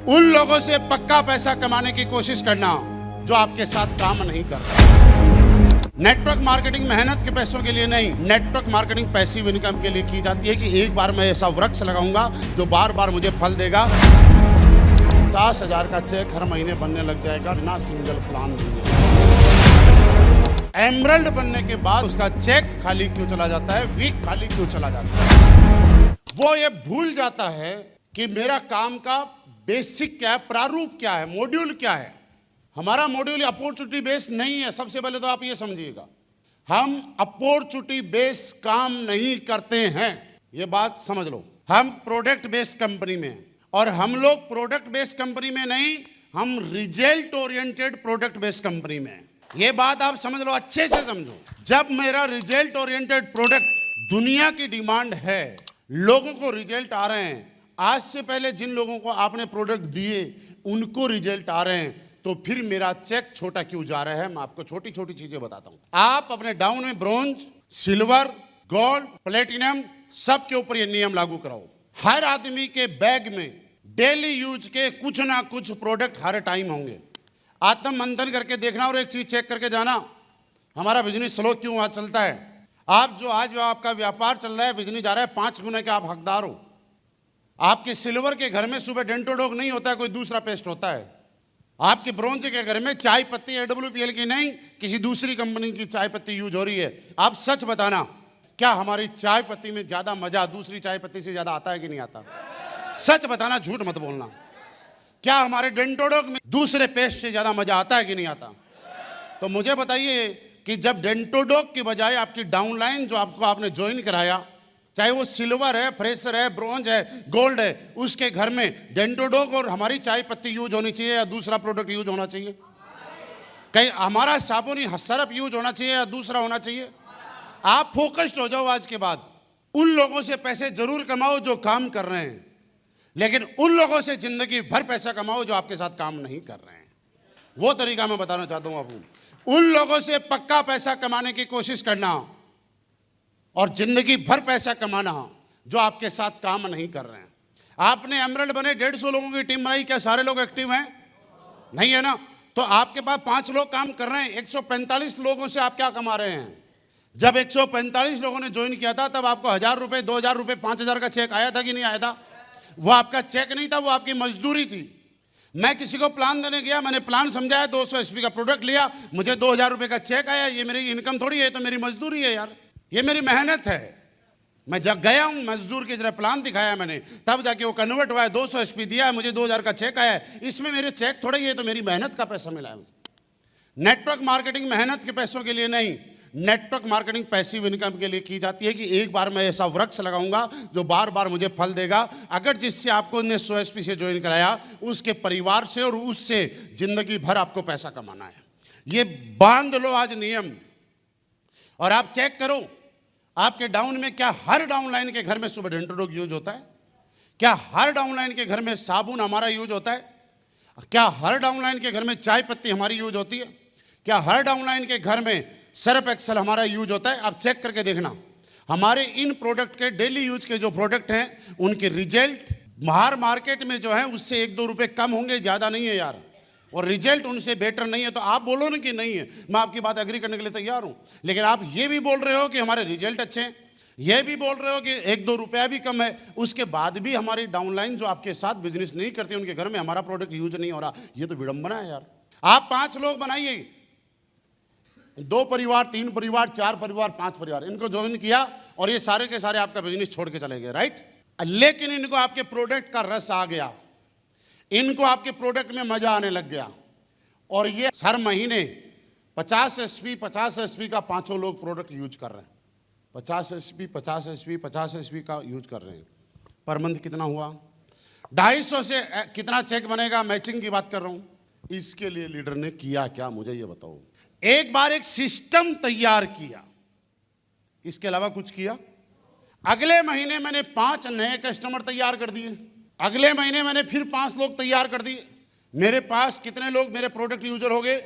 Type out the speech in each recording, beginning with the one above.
उन लोगों से पक्का पैसा कमाने की कोशिश करना जो आपके साथ काम नहीं कर रहे। नेटवर्क मार्केटिंग मेहनत के पैसों के लिए नहीं, नेटवर्क मार्केटिंग पैसिव इनकम के लिए की जाती है कि एक बार मैं ऐसा वृक्ष लगाऊंगा जो बार बार मुझे फल देगा। 50,000 का चेक हर महीने बनने लग जाएगा, ना सिंगल प्लान नहीं है। एमरल्ड बनने के बाद उसका चेक खाली क्यों चला जाता है, वीक खाली क्यों चला जाता है? वो ये भूल जाता है कि मेरा काम का बेसिक क्या है, प्रारूप क्या है, मॉड्यूल क्या है। हमारा मॉड्यूल अपॉर्चुनिटी बेस्ड नहीं है। सबसे पहले तो आप ये समझिएगा, हम अपॉर्चुनिटी बेस्ड काम नहीं करते हैं, ये बात समझ लो। हम प्रोडक्ट बेस्ड कंपनी में, और हम लोग प्रोडक्ट बेस्ड कंपनी में नहीं, हम result oriented product based company में। ये बात आप समझ लो, अच्छे से समझो। जब मेरा रिजल्ट ओरिएंटेड प्रोडक्ट, दुनिया की डिमांड है, लोगों को रिजल्ट आ रहे हैं, आज से पहले जिन लोगों को आपने प्रोडक्ट दिए उनको रिजल्ट आ रहे हैं, तो फिर मेरा चेक छोटा क्यों जा रहा है? मैं आपको छोटी छोटी चीजें बताता हूं। आप अपने डाउन में ब्रोंज, सिल्वर, गोल्ड, प्लेटिनम, सब के ऊपर ये नियम लागू कराओ। हर आदमी के बैग में डेली यूज के कुछ ना कुछ प्रोडक्ट हर टाइम होंगे। आत्म मंथन करके देखना और एक चीज चेक करके जाना, हमारा बिजनेस स्लो क्यों आज चलता है। आप जो आज आपका व्यापार चल रहा है, बिजनेस जा रहा है, 5 गुना के आप हकदार हो। आपके सिल्वर के घर में सुबह डेंटोडॉग नहीं होता है, कोई दूसरा पेस्ट होता है। आपके ब्रोंज के घर में चाय पत्ती AWPL की नहीं, किसी दूसरी कंपनी की चाय पत्ती यूज हो रही है। आप सच बताना, क्या हमारी चाय पत्ती में ज्यादा मजा दूसरी चाय पत्ती से ज्यादा आता है कि नहीं आता? सच बताना, झूठ मत बोलना। क्या हमारे डेंटोडॉग में दूसरे पेस्ट से ज्यादा मजा आता है कि नहीं आता? तो मुझे बताइए कि जब डेंटोडॉग की बजाय आपकी डाउनलाइन जो आपने ज्वाइन कराया, चाहे वो सिल्वर है, फ्रेशर है, ब्रॉन्ज है, गोल्ड है, उसके घर में डेंटोडॉग और हमारी चाय पत्ती यूज होनी चाहिए या दूसरा प्रोडक्ट यूज होना चाहिए? कहीं हमारा साबुनी सरफ यूज होना चाहिए या दूसरा होना चाहिए? आप फोकस्ड हो जाओ आज के बाद। उन लोगों से पैसे जरूर कमाओ जो काम कर रहे हैं, लेकिन उन लोगों से जिंदगी भर पैसा कमाओ जो आपके साथ काम नहीं कर रहे हैं। वो तरीका मैं बताना चाहता हूं आपको। उन लोगों से पक्का पैसा कमाने की कोशिश करना और जिंदगी भर पैसा कमाना जो आपके साथ काम नहीं कर रहे हैं। आपने एमरल्ड बने, 150 लोगों की टीम बनाई, क्या सारे लोग एक्टिव हैं? नहीं है ना? तो आपके पास 5 लोग काम कर रहे हैं, 145 लोगों से आप क्या कमा रहे हैं? जब 145 लोगों ने ज्वाइन किया था तब आपको 1000 रुपए, 2000 रुपए, 5000 का चेक आया था कि नहीं आया था? वो आपका चेक नहीं था, वो आपकी मजदूरी थी। मैं किसी को प्लान देने गया, मैंने प्लान समझाया, 200 SP का प्रोडक्ट लिया, मुझे 2000 रुपए का चेक आया। ये मेरी इनकम थोड़ी है, तो मेरी मजदूरी है यार, ये मेरी मेहनत है। मैं जब गया हूं, मजदूर की तरह प्लान दिखाया मैंने, तब जाके वो कन्वर्ट हुआ है, 200 SP दिया है, मुझे 2000 का चेक आया है। इसमें मेरे चेक थोड़ा ही है, तो मेरी मेहनत का पैसा मिला है। नेटवर्क मार्केटिंग मेहनत के पैसों के लिए नहीं, नेटवर्क मार्केटिंग पैसिव इनकम के लिए की जाती है कि एक बार मैं ऐसा वृक्ष लगाऊंगा जो बार बार मुझे फल देगा। अगर जिससे आपको 100 SP से ज्वाइन कराया, उसके परिवार से और उससे जिंदगी भर आपको पैसा कमाना है। ये बांध लो आज नियम, और आप चेक करो आपके डाउन में, क्या हर डाउनलाइन के घर में सुबह डेंटोडॉग यूज होता है? क्या हर डाउनलाइन के घर में साबुन हमारा यूज होता है? क्या हर डाउनलाइन के घर में चाय पत्ती हमारी यूज होती है? क्या हर डाउनलाइन के घर में सर्फ एक्सेल हमारा यूज होता है? आप चेक करके देखना, हमारे इन प्रोडक्ट के डेली यूज के जो प्रोडक्ट हैं, उनके रिजल्ट बाहर मार्केट में जो है उससे 1-2 रुपए कम होंगे, ज्यादा नहीं है यार, और रिजल्ट उनसे बेटर नहीं है। तो आप बोलो ना कि नहीं है, मैं आपकी बात एग्री करने के लिए तैयार हूं, लेकिन आप ये भी बोल रहे हो कि हमारे रिजल्ट अच्छे हैं, ये भी बोल रहे हो कि 1-2 रुपया भी कम है, उसके बाद भी हमारी डाउनलाइन जो आपके साथ बिजनेस नहीं करते, उनके घर में हमारा प्रोडक्ट यूज नहीं हो रहा। ये तो विडंबना है यार। आप 5 लोग बनाइए, 2 परिवार, 3 परिवार, 4 परिवार, 5 परिवार, इनको ज्वाइन किया और ये सारे के सारे आपका बिजनेस छोड़ के चले गए, राइट? लेकिन इनको आपके प्रोडक्ट का रस आ गया, इनको आपके प्रोडक्ट में मजा आने लग गया, और ये हर महीने 50 SP का 5 लोग प्रोडक्ट यूज कर रहे हैं। 50 SP का यूज कर रहे हैं। पर मंथ कितना हुआ? 250 से कितना चेक बनेगा? मैचिंग की बात कर रहा हूं। इसके लिए लीडर ने किया क्या, मुझे ये बताओ। एक बार एक सिस्टम तैयार किया, इसके अलावा कुछ किया? अगले महीने मैंने 5 नए कस्टमर तैयार कर दिए, अगले महीने मैंने फिर 5 लोग तैयार कर दिए। मेरे पास कितने लोग मेरे प्रोडक्ट यूजर हो गए?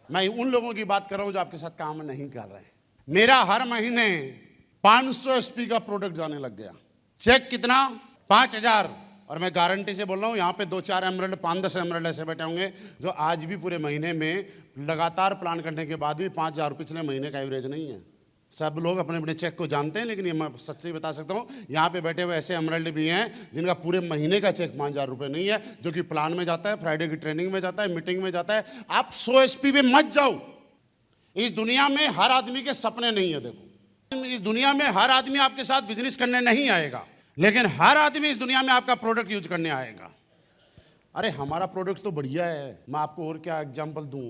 मैं उन लोगों की बात कर रहा हूं जो आपके साथ काम नहीं कर रहे हैं। मेरा हर महीने 500 SP का प्रोडक्ट जाने लग गया। चेक कितना? 5000। और मैं गारंटी से बोल रहा हूँ, यहाँ पे 2-4 एमरल्ड, 5-10 एमरल्ड ऐसे बैठे होंगे जो आज भी पूरे महीने में लगातार प्लान करने के बाद भी 5,000 पिछले महीने का एवरेज नहीं है। सब लोग अपने अपने चेक को जानते हैं, लेकिन ये मैं सच्ची बता सकता हूँ, यहाँ पे बैठे हुए ऐसे एमरल्ड भी हैं जिनका पूरे महीने का चेक 5,000 रुपये नहीं है, जो कि प्लान में जाता है, फ्राइडे की ट्रेनिंग में जाता है, मीटिंग में जाता है। आप 100 SP पे मत जाओ। इस दुनिया में हर आदमी के सपने नहीं है। देखो, इस दुनिया में हर आदमी आपके साथ बिजनेस करने नहीं आएगा, लेकिन हर आदमी इस दुनिया में आपका प्रोडक्ट यूज करने आएगा। अरे हमारा प्रोडक्ट तो बढ़िया है, मैं आपको और क्या एग्जांपल दूं।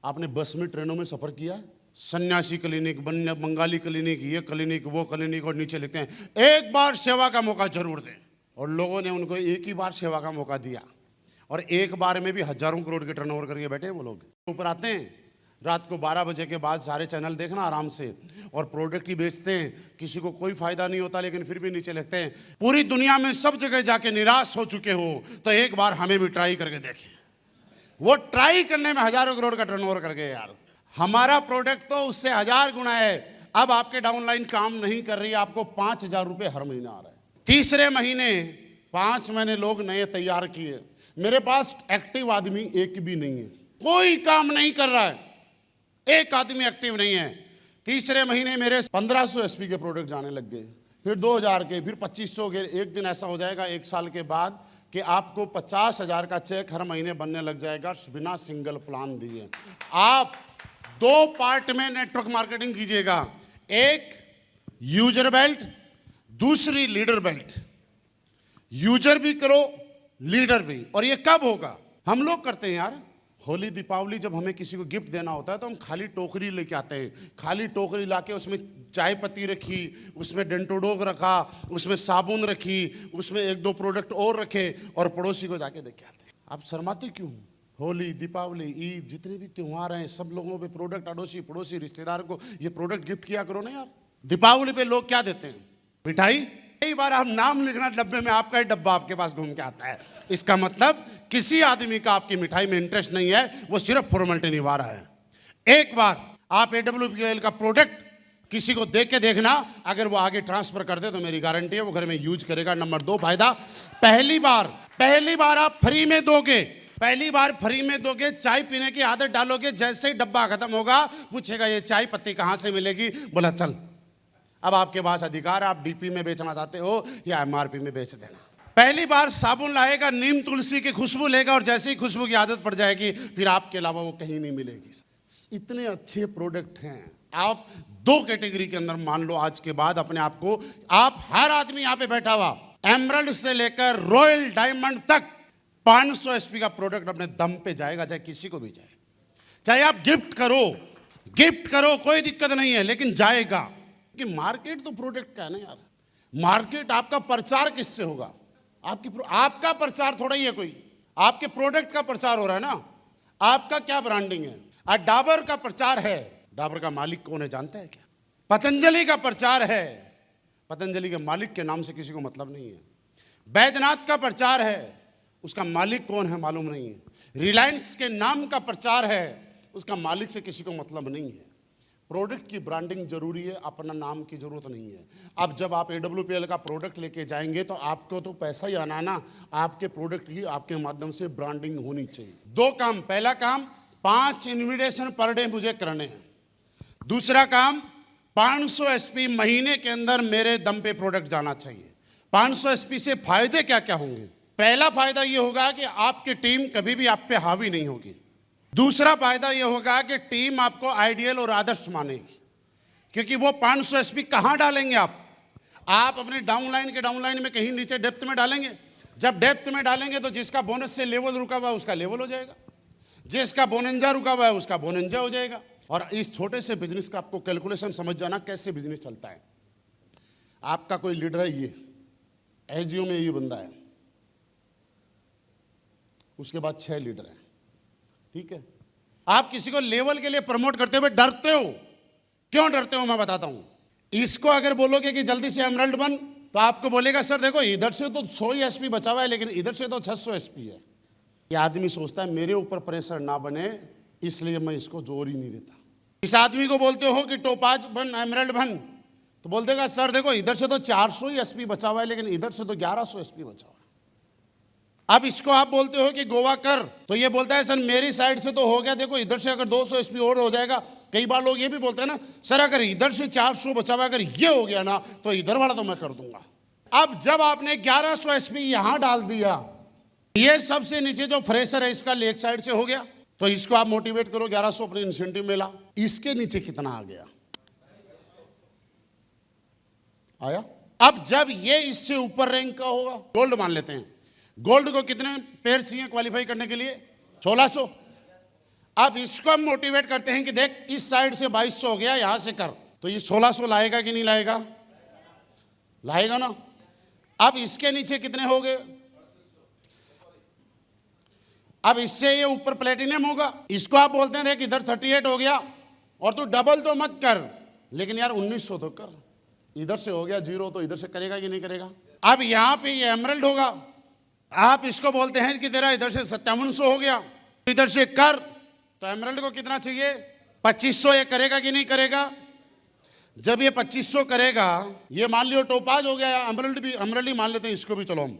आपने बस में, ट्रेनों में सफर किया, सन्यासी क्लिनिक, बंगाली क्लिनिक, ये क्लिनिक, वो क्लिनिक, और नीचे लिखते हैं एक बार सेवा का मौका जरूर दें। और लोगों ने उनको एक ही बार सेवा का मौका दिया, और एक बार में भी हजारों करोड़ के टर्नओवर करके बैठे वो लोग। ऊपर आते हैं, रात को 12 बजे के बाद सारे चैनल देखना आराम से, और प्रोडक्ट ही बेचते हैं। किसी को कोई फायदा नहीं होता, लेकिन फिर भी नीचे लिखते हैं पूरी दुनिया में सब जगह जाके निराश हो चुके हो तो एक बार हमें भी ट्राई करके देखें। वो ट्राई करने में हजारों करोड़ का टर्नओवर कर गए यार। हमारा प्रोडक्ट तो उससे 1000 गुना है। अब आपके डाउनलाइन काम नहीं कर रही, आपको 5,000 रुपये हर महीना आ रहा है। तीसरे महीने 5 महीने लोग नए तैयार किए, मेरे पास एक्टिव आदमी एक भी नहीं है, कोई काम नहीं कर रहा है, एक आदमी एक्टिव नहीं है। तीसरे महीने मेरे 1500 SP के प्रोडक्ट जाने लग गए, फिर 2000 के, फिर 2500 के। एक दिन ऐसा हो जाएगा 1 साल के बाद कि आपको 50,000 का चेक हर महीने बनने लग जाएगा बिना सिंगल प्लान दिए। आप 2 पार्ट में नेटवर्क मार्केटिंग कीजिएगा, एक यूजर बेल्ट, दूसरी लीडर बेल्ट। यूजर भी करो, लीडर भी। और ये कब होगा? हम लोग करते हैं यार, होली दीपावली जब हमें किसी को गिफ्ट देना होता है तो हम खाली टोकरी लेके आते हैं। खाली टोकरी लाके उसमें चाय पत्ती रखी, उसमें डेंटोडोग रखा, उसमें साबुन रखी, उसमें 1-2 प्रोडक्ट और रखे, और पड़ोसी को जाके दे के आते हैं। आप शर्माते क्यों? होली, दीपावली, ईद, जितने भी त्यौहार हैं, सब लोगों पे प्रोडक्ट, अड़ोसी पड़ोसी रिश्तेदार को ये प्रोडक्ट गिफ्ट किया करो ना यार। दीपावली पे लोग क्या देते हैं? मिठाई। कई बार हम नाम लिखना डब्बे में, आपका ही डब्बा आपके पास घूम के आता है। इसका मतलब किसी आदमी का आपकी मिठाई में इंटरेस्ट नहीं है, वो सिर्फ फॉर्मेलिटी निभा रहा है। एक बार आप AWPL का प्रोडक्ट किसी को देख के देखना, अगर वो आगे ट्रांसफर कर दे तो मेरी गारंटी है वो घर में यूज करेगा। नंबर 2 फायदा, पहली बार आप फ्री में दोगे, पहली बार फ्री में दोगे, चाय पीने की आदत डालोगे, जैसे ही डब्बा खत्म होगा पूछेगा ये चाय पत्ती कहाँ से मिलेगी, बोला चल अब आपके पास अधिकार, आप DP में बेचना चाहते हो या MRP में बेच देना। पहली बार साबुन लाएगा, नीम तुलसी की खुशबू लेगा, और जैसे ही खुशबू की आदत पड़ जाएगी फिर आपके अलावा वो कहीं नहीं मिलेगी। इतने अच्छे प्रोडक्ट हैं। आप 2 कैटेगरी के अंदर मान लो आज के बाद अपने आप को, आप हर आदमी यहाँ पे बैठा हुआ एमरल्ड से लेकर रॉयल डायमंड तक 500 SP का प्रोडक्ट अपने दम पे जाएगा, चाहे किसी को भी जाए। चाहे आप गिफ्ट करो कोई दिक्कत नहीं है, लेकिन जाएगा। कि मार्केट तो प्रोडक्ट का है ना यार। मार्केट आपका प्रचार किससे होगा? आपका प्रचार थोड़ा ही है, कोई आपके प्रोडक्ट का प्रचार हो रहा है ना। आपका क्या ब्रांडिंग है? आज डाबर का प्रचार है, डाबर का मालिक कौन है जानते हैं क्या? पतंजलि का प्रचार है, पतंजलि के मालिक के नाम से किसी को मतलब नहीं है। बैद्यनाथ का प्रचार है, उसका मालिक कौन है मालूम नहीं है। रिलायंस के नाम का प्रचार है, उसका मालिक से किसी को मतलब नहीं है। प्रोडक्ट की ब्रांडिंग जरूरी है, अपना नाम की जरूरत नहीं है। अब जब आप AWPL का प्रोडक्ट लेके जाएंगे तो आपको तो पैसा ही आना ना, आपके प्रोडक्ट की आपके माध्यम से ब्रांडिंग होनी चाहिए। 2 काम, पहला काम 5 इन्विटेशन पर डे मुझे करने हैं। दूसरा काम 500 SP महीने के अंदर मेरे दम पे प्रोडक्ट जाना चाहिए। 500 SP से फायदे क्या क्या होंगे? पहला फायदा ये होगा कि आपकी टीम कभी भी आप पे हावी नहीं होगी। दूसरा फायदा यह होगा कि टीम आपको आइडियल और आदर्श मानेगी, क्योंकि वो 500 SP कहाँ डालेंगे आप अपने डाउनलाइन में कहीं नीचे डेप्थ में डालेंगे। जब डेप्थ में डालेंगे तो जिसका बोनस से लेवल रुका हुआ है उसका लेवल हो जाएगा, जिसका बोनंजा रुका हुआ है उसका बोनंजा हो जाएगा। और इस छोटे से बिजनेस का आपको कैलकुलेशन समझ जाना कैसे बिजनेस चलता है। आपका कोई लीडर है, ये SGO में ये बंदा है, उसके बाद 6 लीडर हैं, ठीक है। आप किसी को लेवल के लिए प्रमोट करते हुए डरते हो, क्यों डरते हो मैं बताता हूं। इसको अगर बोलोगे कि जल्दी से एमरल्ड बन, तो आपको बोलेगा सर देखो इधर से तो 100 ही SP बचा हुआ है, लेकिन इधर से तो 600 SP है। ये आदमी सोचता है मेरे ऊपर प्रेशर ना बने, इसलिए मैं इसको जोर ही नहीं देता। इस आदमी को बोलते हो कि टोपाज बन, एमरल्ड बन, तो बोल देगा सर देखो इधर से तो 400 ही SP बचा हुआ है, लेकिन इधर से तो 1100 SP बचा हुआ है। अब इसको आप बोलते हो कि गोवा कर, तो ये बोलता है सर मेरी साइड से तो हो गया, देखो इधर से अगर 200 एसपी और हो जाएगा। कई बार लोग ये भी बोलते हैं ना सर अगर इधर से 400 बचा हुआ अगर ये हो गया ना तो इधर वाला तो मैं कर दूंगा। अब जब आपने 1100 एसपी यहां डाल दिया, ये सबसे नीचे जो फ्रेशर है इसका लेग साइड से हो गया, तो इसको आप मोटिवेट करो 1100 अपने इंसेंटिव में ला। इसके नीचे कितना आ गया, आया। अब जब ये इससे ऊपर रैंक का होगा, गोल्ड मान लेते हैं, गोल्ड को कितने पेयर चाहिए क्वालिफाई करने के लिए, 1600। अब इसको हम मोटिवेट करते हैं कि देख इस साइड से 2200 हो गया, यहां से कर, तो ये 1600 लाएगा कि नहीं लाएगा, लाएगा ना। अब इसके नीचे कितने हो गए, अब इससे ये ऊपर प्लेटिनियम होगा, इसको आप बोलते हैं देख इधर 38 हो गया, और तू डबल तो मत कर लेकिन यार 1900 तो कर, इधर से हो गया 0 तो इधर से करेगा कि नहीं करेगा। अब यहां पे ये एमरल्ड होगा, आप इसको बोलते हैं कि तेरा इधर से 5700 हो गया, इधर से कर, तो एमरल्ड को कितना चाहिए 2500, ये करेगा कि नहीं करेगा। जब ये 2500 करेगा, ये मान लियो टोपाज हो गया, एमरल्ड ही मान लेते हैं इसको भी, चलो हम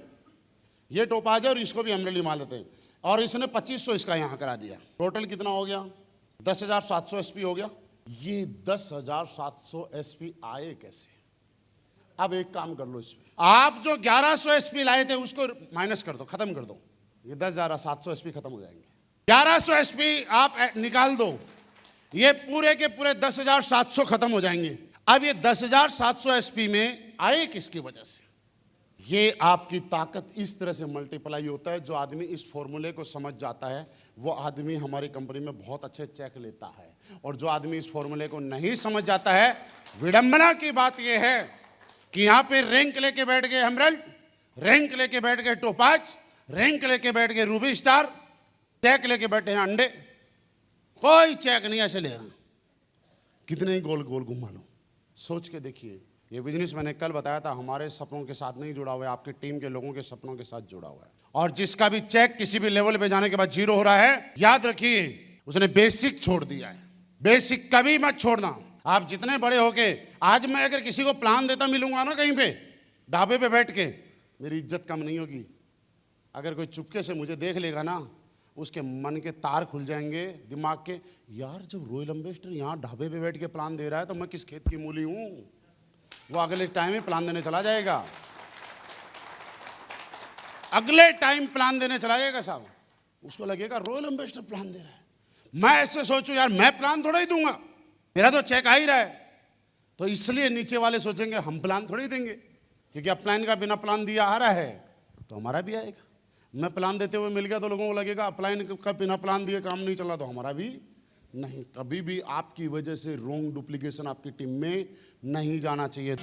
ये टोपाज है और इसको भी एमरल्ड ही मान लेते हैं, और इसने 2500 इसका यहां करा दिया, टोटल कितना हो गया 10,700 एसपी हो गया। ये 10,700 एसपी आए कैसे। अब एक काम कर लो, इसमें आप जो 1100 एसपी लाए थे उसको माइनस कर दो, खत्म कर दो, ये 10,700 एसपी खत्म हो जाएंगे। 1100 एसपी आप निकाल दो, ये पूरे के पूरे 10,700 खत्म हो जाएंगे। अब ये 10,700 एसपी में आए किसकी वजह से, ये आपकी ताकत इस तरह से मल्टीप्लाई होता है। जो आदमी इस फॉर्मूले को समझ जाता है वो आदमी हमारी कंपनी में बहुत अच्छे चेक लेता है, और जो आदमी इस फॉर्मूले को नहीं समझ जाता है, विडंबना की बात यह है कि यहां पे रैंक लेके बैठ गए एमरल्ड, रैंक लेके बैठ गए टोपाज, रैंक लेके बैठ गए रूबी स्टार, चेक लेके बैठे हैं अंडे, कोई चेक नहीं ऐसे ले रहा, कितने ही गोल गोल घुमा लो। सोच के देखिए, ये बिजनेस मैंने कल बताया था हमारे सपनों के साथ नहीं जुड़ा हुआ है, आपकी टीम के लोगों के सपनों के साथ जुड़ा हुआ है। और जिसका भी चेक किसी भी लेवल पे जाने के बाद 0 हो रहा है, याद रखिए उसने बेसिक छोड़ दिया है। बेसिक कभी मत छोड़ना। आप जितने बड़े होके, आज मैं अगर किसी को प्लान देता मिलूंगा ना कहीं पे ढाबे पे बैठ के, मेरी इज्जत कम नहीं होगी। अगर कोई चुपके से मुझे देख लेगा ना, उसके मन के तार खुल जाएंगे दिमाग के, यार जब रॉयल एम्बेसडर यहाँ ढाबे पे बैठ के प्लान दे रहा है तो मैं किस खेत की मूली हूं। वो अगले टाइम में प्लान देने चला जाएगा, अगले टाइम प्लान देने चला जाएगा साहब, उसको लगेगा रॉयल एम्बेसडर प्लान दे रहा है। मैं ऐसे सोचूं यार मैं प्लान थोड़ा ही दूंगा, मेरा तो चेक आ ही रहा है, तो इसलिए नीचे वाले सोचेंगे हम प्लान थोड़ी देंगे, क्योंकि अब प्लान का बिना प्लान दिया आ रहा है तो हमारा भी आएगा। मैं प्लान देते हुए मिल गया तो लोगों को लगेगा प्लान का बिना प्लान दिए काम नहीं चल रहा तो हमारा भी नहीं। कभी भी आपकी वजह से रोंग डुप्लीकेशन आपकी टीम में नहीं जाना चाहिए।